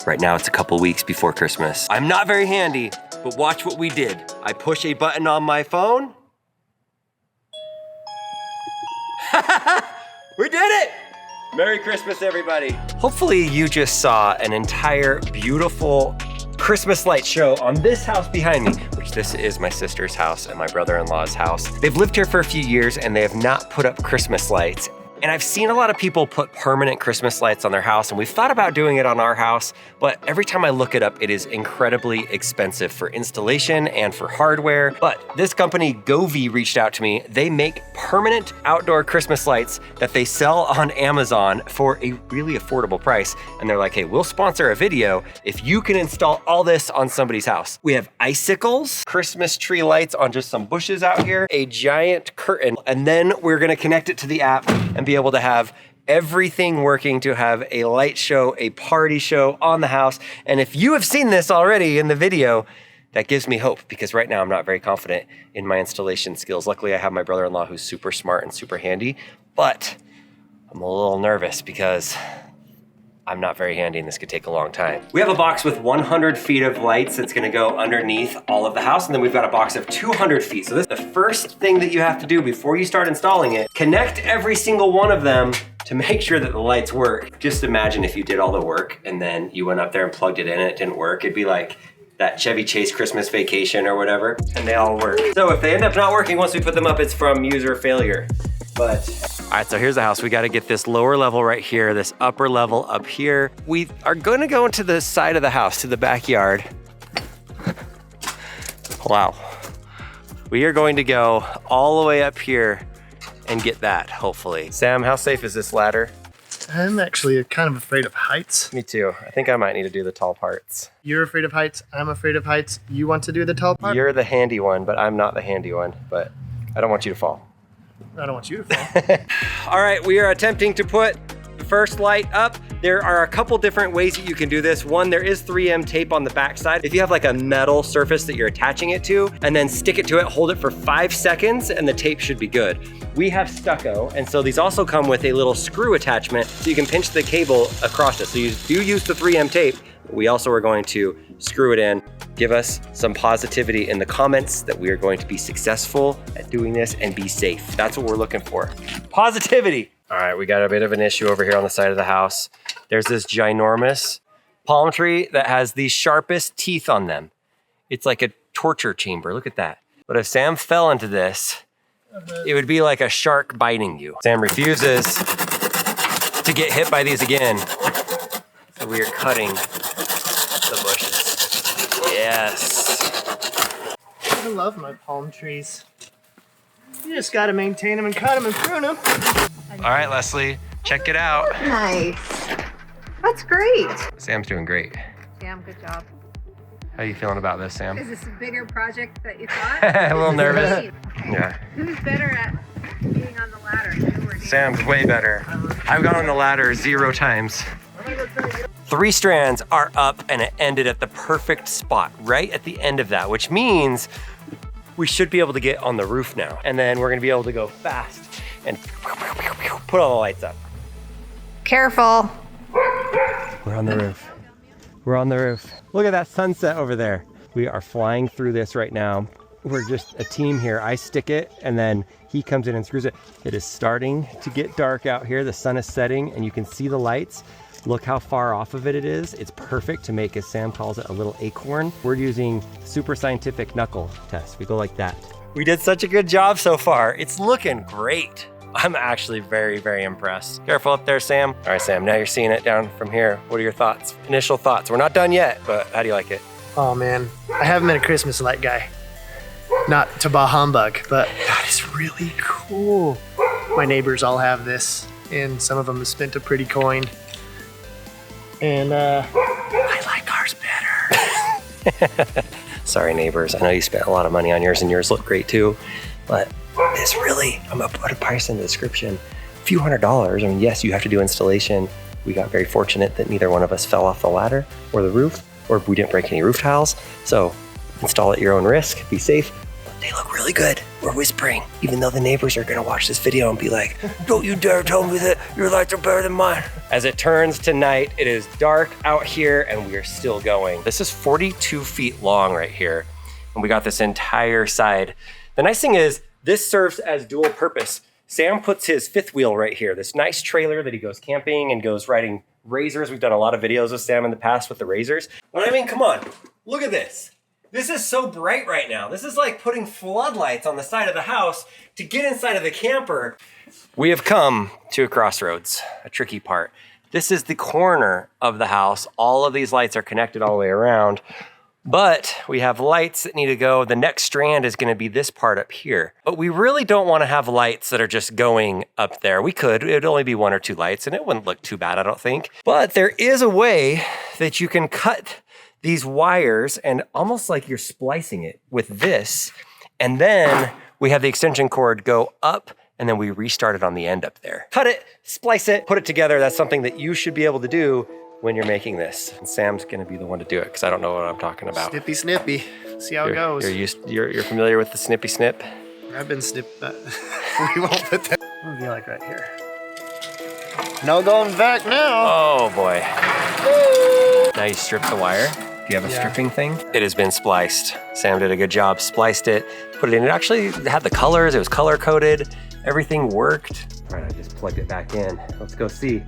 Right now it's a couple weeks before Christmas. I'm not very handy, but watch what we did. I push a button on my phone. We did it! Merry Christmas, everybody. Hopefully you just saw an entire beautiful Christmas light show on this house behind me, which this is my sister's house and my brother-in-law's house. They've lived here for a few years and they have not put up Christmas lights. And I've seen a lot of people put permanent Christmas lights on their house, and we've thought about doing it on our house, but every time I look it up, it is incredibly expensive for installation and for hardware. But this company, Govee, reached out to me. They make permanent outdoor Christmas lights that they sell on Amazon for a really affordable price. And they're like, hey, we'll sponsor a video if you can install all this on somebody's house. We have icicles, Christmas tree lights on just some bushes out here, a giant curtain, and then we're gonna connect it to the app and be able to have everything working to have a light show, a party show on the house. And if you have seen this already in the video, that gives me hope, because right now I'm not very confident in my installation skills. Luckily, I have my brother-in-law who's super smart and super handy, but I'm a little nervous because I'm not very handy and this could take a long time. We have a box with 100 feet of lights that's gonna go underneath all of the house, and then we've got a box of 200 feet. So this is the first thing that you have to do before you start installing it. Connect every single one of them to make sure that the lights work. Just imagine if you did all the work and then you went up there and plugged it in and it didn't work. It'd be like that Chevy Chase Christmas Vacation or whatever, and they all work. So if they end up not working once we put them up, it's from user failure. But, all right, so here's the house. We gotta get this lower level right here, this upper level up here. We are gonna go into the side of the house, to the backyard. Wow. We are going to go all the way up here and get that, hopefully. Sam, how safe is this ladder? I'm actually kind of afraid of heights. Me too. I think I might need to do the tall parts. You're afraid of heights, I'm afraid of heights. You want to do the tall part? You're the handy one, but I'm not the handy one, but I don't want you to fall. I don't want you to fall. All right, we are attempting to put the first light up. There are a couple different ways that you can do this. One, there is 3M tape on the backside. If you have like a metal surface that you're attaching it to, and then stick it to it, hold it for 5 seconds, and the tape should be good. We have stucco, and so these also come with a little screw attachment so you can pinch the cable across it. So you do use the 3M tape, but we also are going to screw it in. Give us some positivity in the comments that we are going to be successful at doing this and be safe. That's what we're looking for. Positivity. All right, we got a bit of an issue over here on the side of the house. There's this ginormous palm tree that has the sharpest teeth on them. It's like a torture chamber, look at that. But if Sam fell into this, it would be like a shark biting you. Sam refuses to get hit by these again. So we are cutting the bushes. Yes. I love my palm trees. You just gotta maintain them and cut them and prune them. All right, Leslie, check it out. Nice. That's great. Sam's doing great. Sam, good job. How are you feeling about this, Sam? Is this a bigger project that you thought? A little nervous. Okay. Yeah. Who's better at being on the ladder? You or Dan? Sam's way better. I've gone on the ladder 0 times. 3 strands are up and it ended at the perfect spot, right at the end of that, which means we should be able to get on the roof now. And then we're gonna be able to go fast and put all the lights up. Careful. We're on the roof. We're on the roof. Look at that sunset over there. We are flying through this right now. We're just a team here. I stick it and then he comes in and screws it. It is starting to get dark out here. The sun is setting and you can see the lights. Look how far off of it is. It's perfect to make, as Sam calls it, a little acorn. We're using super scientific knuckle test. We go like that. We did such a good job so far. It's looking great. I'm actually very, very impressed. Careful up there, Sam. All right, Sam, now you're seeing it down from here. What are your thoughts? Initial thoughts. We're not done yet, but how do you like it? Oh man, I haven't been a Christmas light guy. Not to bah humbug, but that is really cool. My neighbors all have this, and some of them have spent a pretty coin. And I like ours better. Sorry, neighbors. I know you spent a lot of money on yours and yours look great too, but this really, I'm gonna put a price in the description. A few $100s. I mean, yes, you have to do installation. We got very fortunate that neither one of us fell off the ladder or the roof, or we didn't break any roof tiles. So install at your own risk, be safe. They look really good. We're whispering, even though the neighbors are gonna watch this video and be like, don't you dare tell me that your lights are better than mine. As it turns to night, it is dark out here and we are still going. This is 42 feet long right here. And we got this entire side. The nice thing is, this serves as dual purpose. Sam puts his fifth wheel right here, this nice trailer that he goes camping and goes riding razors. We've done a lot of videos with Sam in the past with the razors. But I mean, come on, look at this. This is so bright right now. This is like putting floodlights on the side of the house to get inside of the camper. We have come to a crossroads, a tricky part. This is the corner of the house. All of these lights are connected all the way around, but we have lights that need to go. The next strand is gonna be this part up here. But we really don't wanna have lights that are just going up there. We could, it'd only be 1 or 2 lights and it wouldn't look too bad, I don't think. But there is a way that you can cut these wires and almost like you're splicing it with this. And then we have the extension cord go up and then we restart it on the end up there. Cut it, splice it, put it together. That's something that you should be able to do when you're making this. And Sam's gonna be the one to do it because I don't know what I'm talking about. Snippy, snippy. See how it goes. You're familiar with the snippy snip? I've been snipped. We won't put that. What would be like right here? No going back now. Oh boy. Now you strip the wire. Do you have a stripping thing? It has been spliced. Sam did a good job, spliced it, put it in. It actually had the colors, it was color coded. Everything worked. All right, I just plugged it back in. Let's go see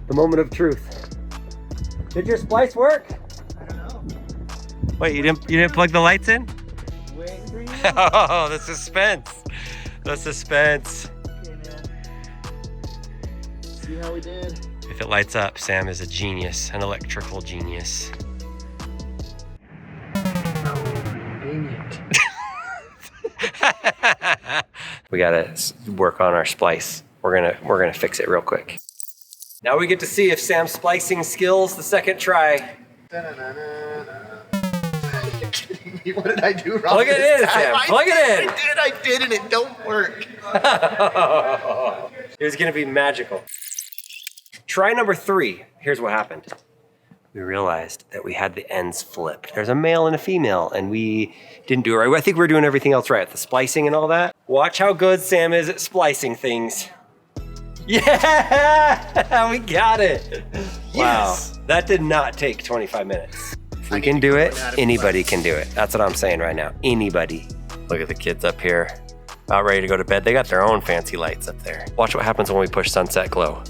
the moment of truth. Did your splice work? I don't know. Wait, you didn't plug the lights in? Waiting for you. Oh, the suspense. The suspense. Okay, man. See how we did. If it lights up, Sam is a genius, an electrical genius. We gotta work on our splice. We're gonna fix it real quick. Now we get to see if Sam's splicing skills the second try. Are you kidding me? What did I do wrong? Plug it in, Sam. Plug it in. I did, and it don't work. It was gonna be magical. Try number 3. Here's what happened. We realized that we had the ends flipped. There's a male and a female, and we didn't do it right. I think we're doing everything else right, the splicing and all that. Watch how good Sam is at splicing things. Yeah, we got it. Yes. Wow, that did not take 25 minutes. If we can do it, anybody can do it. That's what I'm saying right now, anybody. Look at the kids up here, about ready to go to bed. They got their own fancy lights up there. Watch what happens when we push sunset glow.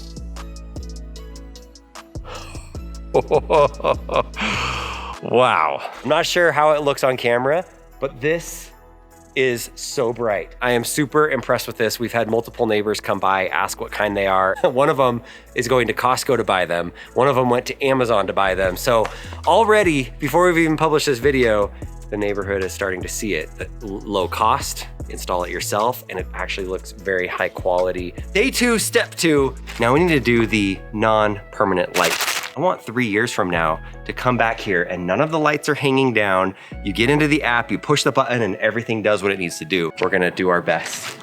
Wow. I'm not sure how it looks on camera, but this is so bright. I am super impressed with this. We've had multiple neighbors come by, ask what kind they are. One of them is going to Costco to buy them. One of them went to Amazon to buy them. So already, before we've even published this video, the neighborhood is starting to see it. Low cost, install it yourself, and it actually looks very high quality. Day 2, step 2. Now we need to do the non-permanent lights. I want 3 years from now to come back here and none of the lights are hanging down. You get into the app, you push the button and everything does what it needs to do. We're gonna do our best.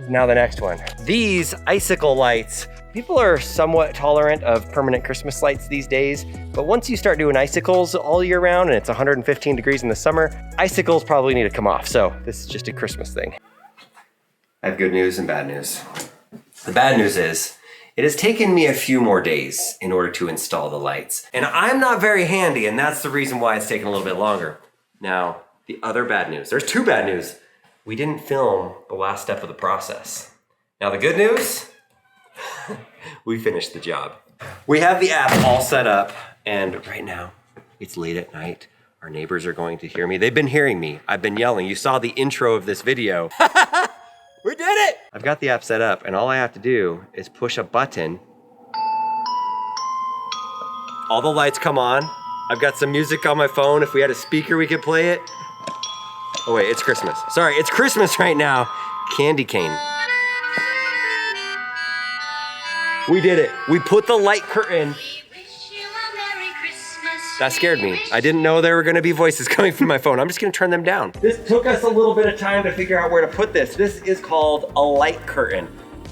Now the next one. These icicle lights, people are somewhat tolerant of permanent Christmas lights these days, but once you start doing icicles all year round and it's 115 degrees in the summer, icicles probably need to come off. So this is just a Christmas thing. I have good news and bad news. The bad news is, it has taken me a few more days in order to install the lights. And I'm not very handy, and that's the reason why it's taken a little bit longer. Now, the other bad news. There's 2 bad news. We didn't film the last step of the process. Now the good news, we finished the job. We have the app all set up, and right now, it's late at night. Our neighbors are going to hear me. They've been hearing me. I've been yelling. You saw the intro of this video. We did it! I've got the app set up and all I have to do is push a button. All the lights come on. I've got some music on my phone. If we had a speaker, we could play it. Oh wait, it's Christmas. Sorry, it's Christmas right now. Candy cane. We did it. We put the light curtain. That scared me. I didn't know there were gonna be voices coming from my phone. I'm just gonna turn them down. This took us a little bit of time to figure out where to put this. This is called a light curtain.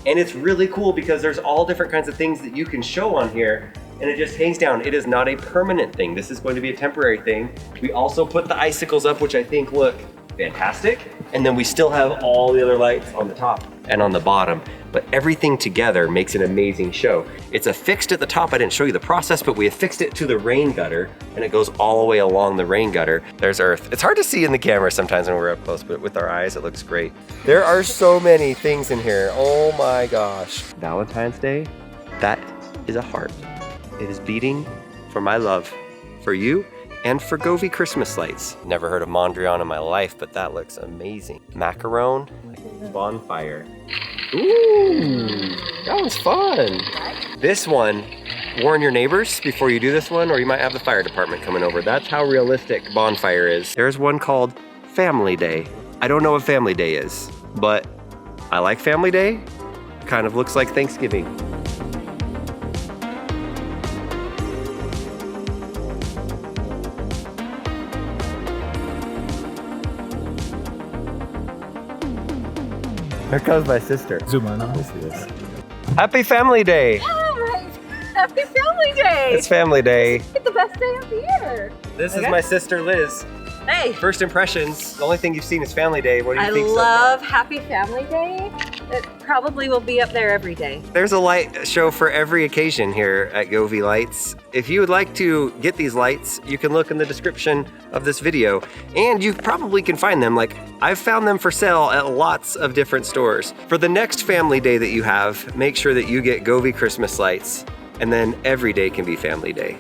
And it's really cool because there's all different kinds of things that you can show on here and it just hangs down. It is not a permanent thing. This is going to be a temporary thing. We also put the icicles up, which I think look fantastic. And then we still have all the other lights on the top and on the bottom, but everything together makes an amazing show. It's affixed at the top. I didn't show you the process, but we affixed it to the rain gutter and it goes all the way along the rain gutter. There's Earth. It's hard to see in the camera sometimes when we're up close, but with our eyes, it looks great. There are so many things in here. Oh my gosh. Valentine's Day, that is a heart. It is beating for my love for you and for Govee Christmas lights. Never heard of Mondrian in my life, but that looks amazing. Macaron, bonfire. Ooh, that was fun. This one, warn your neighbors before you do this one, or you might have the fire department coming over. That's how realistic bonfire is. There's one called Family Day. I don't know what Family Day is, but I like Family Day. Kind of looks like Thanksgiving. Here comes my sister. Zoom in on this. Happy Family Day! All right. Happy Family Day! It's Family Day. It's the best day of the year. This is my sister Liz. Hey. First impressions. The only thing you've seen is Family Day. What do you think I so love far? Happy Family Day. It probably will be up there every day. There's a light show for every occasion here at Govee Lights. If you would like to get these lights, you can look in the description of this video, and you probably can find them. Like, I've found them for sale at lots of different stores. For the next Family Day that you have, make sure that you get Govee Christmas lights, and then every day can be Family Day.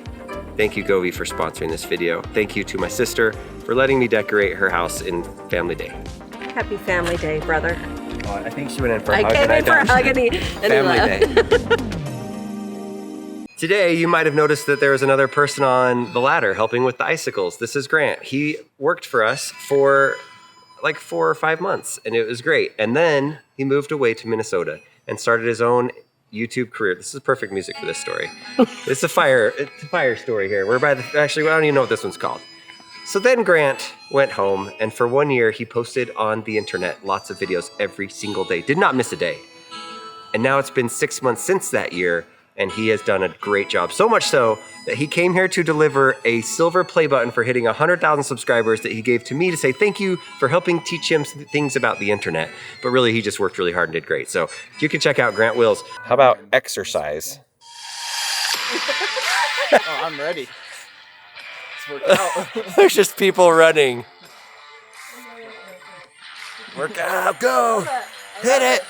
Thank you, Govee, for sponsoring this video. Thank you to my sister for letting me decorate her house in Family Day. Happy Family Day, brother. I think she went in for a I hug came and I in for a hug and he Family left. Day. Today, you might have noticed that there was another person on the ladder helping with the icicles. This is Grant. He worked for us for like 4 or 5 months, and it was great. And then he moved away to Minnesota and started his own YouTube career. This is perfect music for this story. It's a fire story here. We're by the, actually, I don't even know what this one's called. So then Grant went home, and for 1 year, he posted on the internet lots of videos every single day. Did not miss a day. And now it's been 6 months since that year, and he has done a great job. So much so that he came here to deliver a silver play button for hitting 100,000 subscribers that he gave to me to say thank you for helping teach him things about the internet. But really, he just worked really hard and did great. So you can check out Grant Wills. How about exercise? Oh, I'm ready. Let's work out. There's just people running. Work out, go, hit it,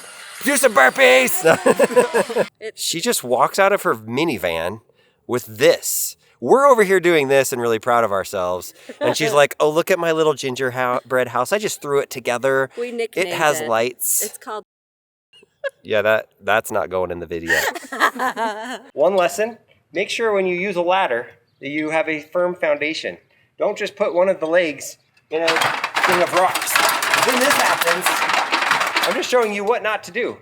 do some burpees. She just walks out of her minivan with this. We're over here doing this and really proud of ourselves. And she's like, oh, look at my little gingerbread house. I just threw it together. We nicknamed it. has lights. It's called... Yeah, that's not going in the video. One lesson, make sure when you use a ladder that you have a firm foundation. Don't just put one of the legs in a thing of rocks. When this happens, I'm just showing you what not to do.